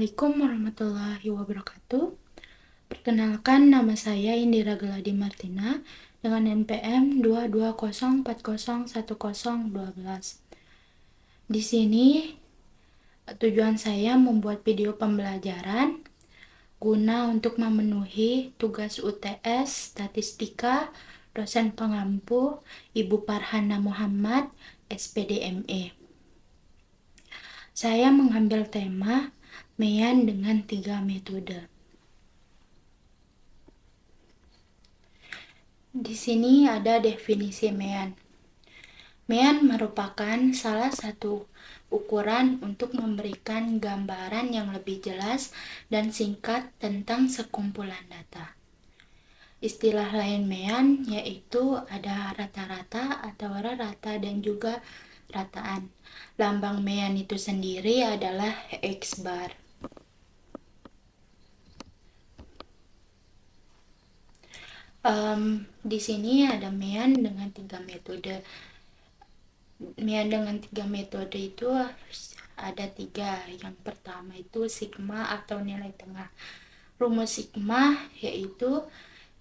Assalamualaikum warahmatullahi wabarakatuh. Perkenalkan, nama saya Indira Geladi Martina dengan NPM 220401012. Di sini tujuan saya membuat video pembelajaran guna untuk memenuhi tugas UTS Statistika dosen pengampu Ibu Farhana Muhammad, SPDME. Saya mengambil tema MEAN dengan 3 metode. Di sini ada definisi MEAN. MEAN merupakan salah satu ukuran untuk memberikan gambaran yang lebih jelas dan singkat tentang sekumpulan data. Istilah lain MEAN yaitu ada rata-rata atau rata dan juga rataan. Lambang MEAN itu sendiri adalah X bar. Di sini ada MEAN dengan 3 metode. MEAN dengan 3 metode itu ada 3. Yang pertama itu sigma atau nilai tengah. Rumus sigma yaitu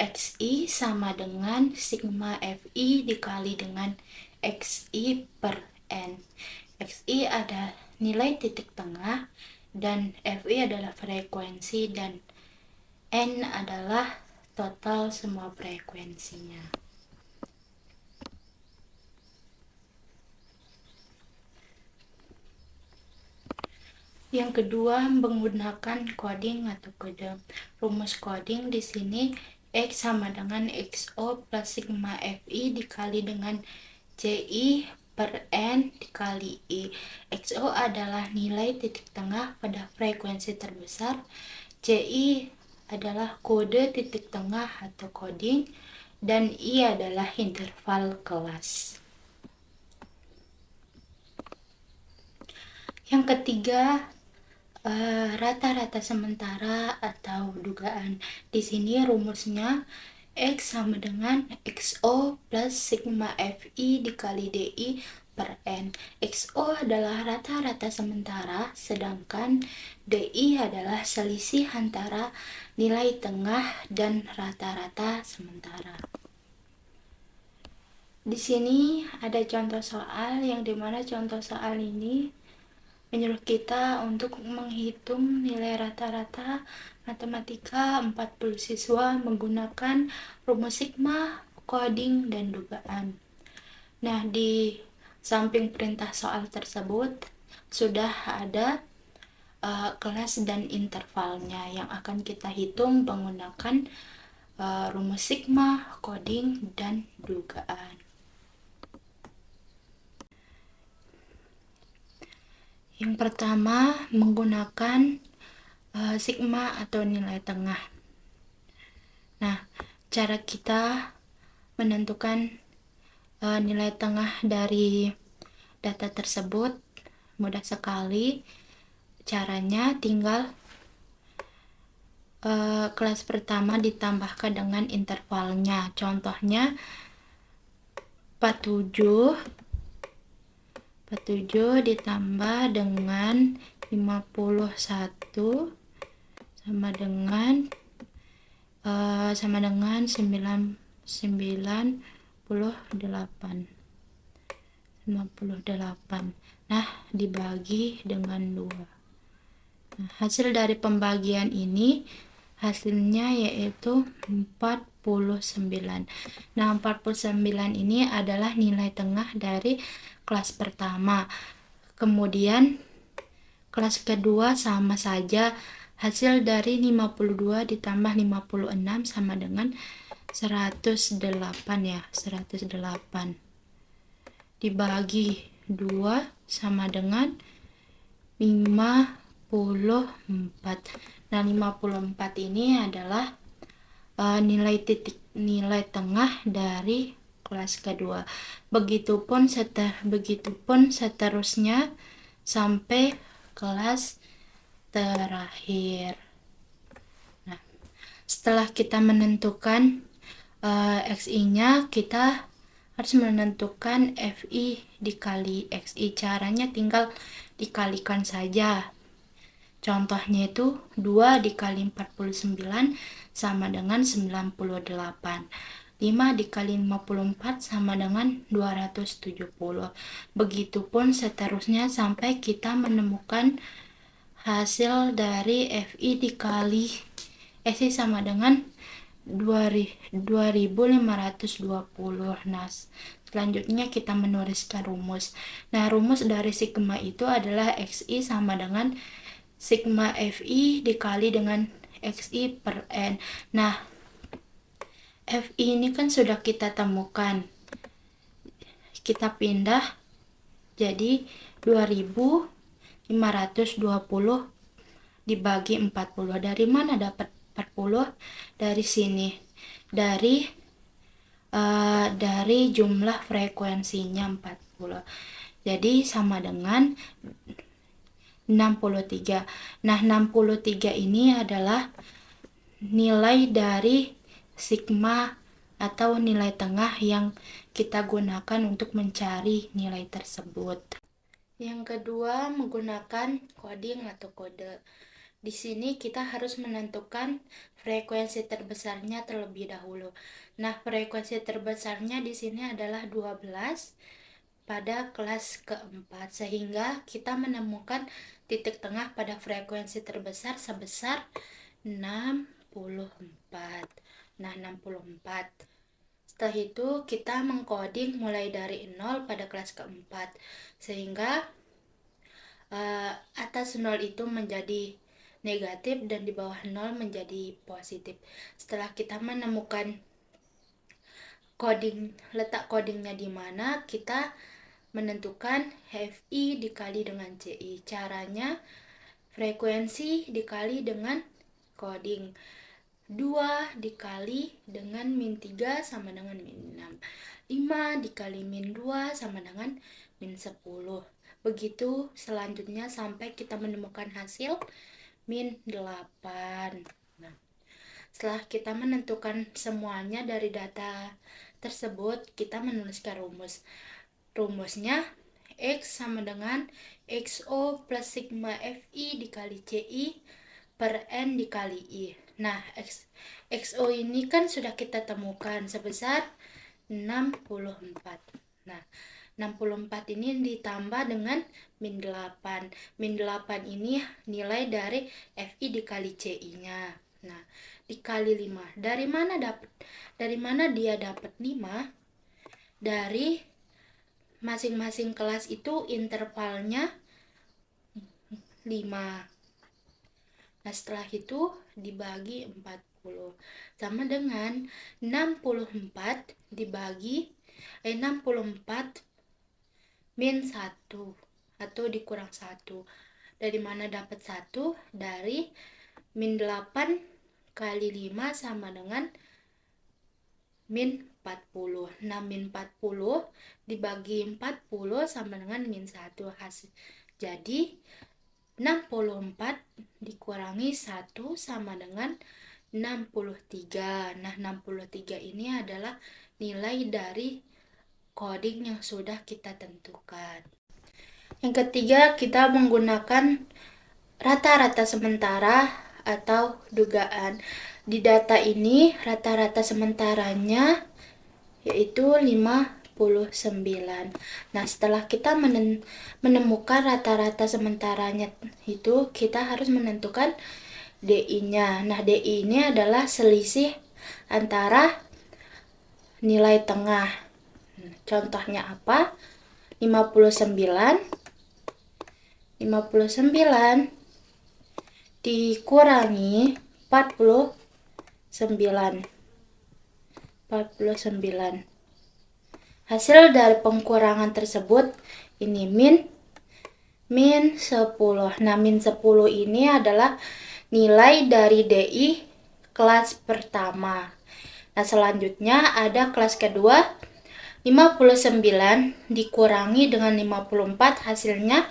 XI sama dengan sigma FI dikali dengan XI per N. XI ada nilai titik tengah dan FI adalah frekuensi dan N adalah total semua frekuensinya. Yang kedua, menggunakan coding atau kode. Rumus coding di sini X sama dengan XO plus sigma FI dikali dengan CI per N dikali I. XO adalah nilai titik tengah pada frekuensi terbesar. CI adalah kode titik tengah atau coding, dan I adalah interval kelas. Yang ketiga, rata-rata sementara atau dugaan. Di sini rumusnya X sama dengan XO plus sigma FI dikali DI per N. XO adalah rata-rata sementara, sedangkan DI adalah selisih antara nilai tengah dan rata-rata sementara. Di sini ada contoh soal yang dimana contoh soal ini menyuruh kita untuk menghitung nilai rata-rata matematika 40 siswa menggunakan rumus sigma, coding, dan dugaan. Nah, di samping perintah soal tersebut sudah ada kelas dan intervalnya yang akan kita hitung menggunakan rumus sigma, coding, dan dugaan. Yang pertama, menggunakan sigma atau nilai tengah. Nah, cara kita menentukan nilai tengah dari data tersebut mudah sekali. Caranya tinggal kelas pertama ditambahkan dengan intervalnya. Contohnya 47 ditambah dengan 51 sama dengan 98. Nah, dibagi dengan 2. Nah, hasil dari pembagian ini hasilnya yaitu 49. Nah, 49 ini adalah nilai tengah dari kelas pertama. Kemudian kelas kedua sama saja, hasil dari 52 ditambah 56 sama dengan 108 ya, 108. Dibagi 2 sama dengan 54. Nah, 54 ini adalah nilai tengah dari kelas kedua. Begitupun seterusnya sampai kelas terakhir. Nah, setelah kita menentukan XI-nya, kita harus menentukan FI dikali XI. Caranya tinggal dikalikan saja. Contohnya itu 2 dikali 49 sama dengan 98. 5 dikali 54 sama dengan 270. Begitupun seterusnya sampai kita menemukan hasil dari FI dikali SI sama dengan 2520. Nah, selanjutnya kita menuliskan rumus. Nah, rumus dari sigma itu adalah XI sama dengan sigma FI dikali dengan XI per N. Nah, FI ini kan sudah kita temukan. Kita pindah jadi 2520 dibagi 40. Dari mana dapat 40? Dari sini. Dari jumlah frekuensinya 40. Jadi sama dengan 63. Nah, 63 ini adalah nilai dari sigma atau nilai tengah yang kita gunakan untuk mencari nilai tersebut. Yang kedua, menggunakan coding atau kode. Di sini kita harus menentukan frekuensi terbesarnya terlebih dahulu. Nah, frekuensi terbesarnya di sini adalah 12 pada kelas keempat, sehingga kita menemukan titik tengah pada frekuensi terbesar sebesar 64. Nah, 64. Setelah itu kita mengcoding mulai dari 0 pada kelas keempat, sehingga atas 0 itu menjadi negatif dan di bawah 0 menjadi positif. Setelah kita menemukan letak codingnya di mana, kita menentukan FI dikali dengan CI. Caranya frekuensi dikali dengan coding. 2 dikali dengan min 3 sama dengan min 6. 5 dikali min 2 sama dengan min 10. Begitu selanjutnya sampai kita menemukan hasil min 8. Nah, setelah kita menentukan semuanya dari data tersebut, kita menuliskan rumus. Rumusnya X sama dengan XO plus sigma FI dikali CI per N dikali I. Nah, XO ini kan sudah kita temukan sebesar 64. Nah, 64 ini ditambah dengan min 8. Min 8 ini nilai dari FI dikali CI-nya. Nah, dikali 5. Dari mana dia dapat 5? Dari masing-masing kelas itu intervalnya 5. Nah, setelah itu dibagi 40 sama dengan 64 dibagi 64 min 1 atau dikurang 1. Dari mana dapat 1? Dari min 8 kali 5 sama dengan min 40. Nah, min 40 dibagi 40 sama dengan min 1 hasil. Jadi 64 dikurangi 1 sama dengan 63. Nah, 63 ini adalah nilai dari coding yang sudah kita tentukan. Yang ketiga, kita menggunakan rata-rata sementara atau dugaan. Di data ini rata-rata sementaranya yaitu 59. Nah, setelah kita menemukan rata-rata sementaranya itu, kita harus menentukan DI-nya. Nah, DI ini adalah selisih antara nilai tengah. Contohnya apa? 59 dikurangi 49. Hasil dari pengkurangan tersebut ini min 10. Nah, min 10 ini adalah nilai dari DI kelas pertama. Nah, selanjutnya ada kelas kedua, 59 dikurangi dengan 54, hasilnya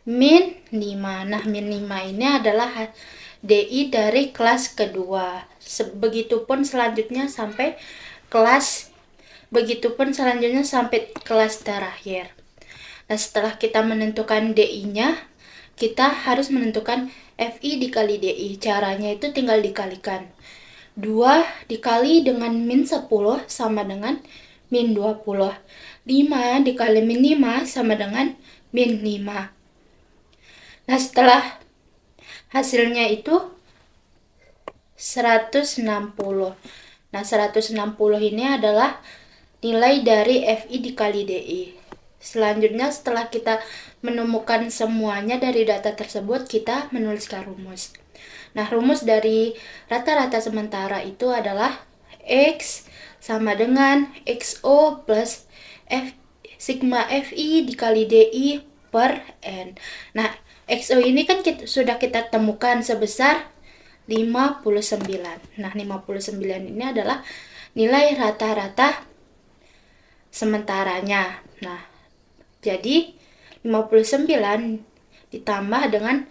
min 5. Nah, min 5 ini adalah DI dari kelas kedua. Begitupun selanjutnya sampai kelas terakhir. Nah, setelah kita menentukan DI-nya, kita harus menentukan FI dikali DI. Caranya itu tinggal dikalikan. 2 dikali dengan min 10 sama dengan min 20. 5 dikali min 5 sama dengan min 5. Nah, setelah hasilnya itu 160. Nah, 160 ini adalah nilai dari FI dikali DI. Selanjutnya, setelah kita menemukan semuanya dari data tersebut, kita menuliskan rumus. Nah, rumus dari rata-rata sementara itu adalah X sama dengan XO plus F, sigma FI dikali DI per N. Nah, XO ini kan sudah kita temukan sebesar 59. Nah, 59 ini adalah nilai rata-rata sementaranya. Nah, jadi 59 ditambah dengan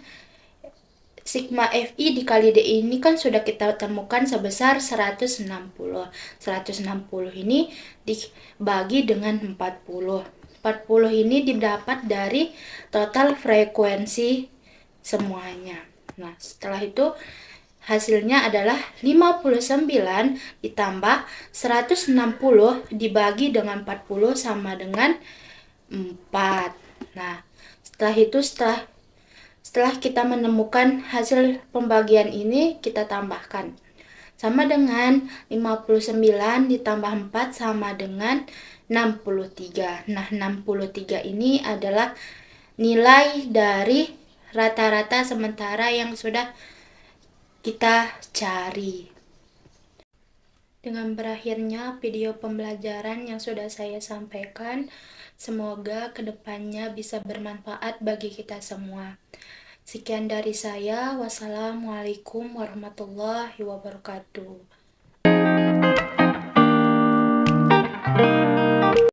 sigma FI dikali DI ini kan sudah kita temukan sebesar 160. 160 ini dibagi dengan 40. 40 ini didapat dari total frekuensi semuanya. Nah, setelah itu hasilnya adalah 59 ditambah 160 dibagi dengan 40 sama dengan 4. Nah, setelah kita menemukan hasil pembagian ini, kita tambahkan. Sama dengan 59 ditambah 4 sama dengan 63. Nah, 63 ini adalah nilai dari rata-rata sementara yang sudah kita cari. Dengan berakhirnya video pembelajaran yang sudah saya sampaikan, semoga kedepannya bisa bermanfaat bagi kita semua. Sekian dari saya. Wassalamualaikum warahmatullahi wabarakatuh.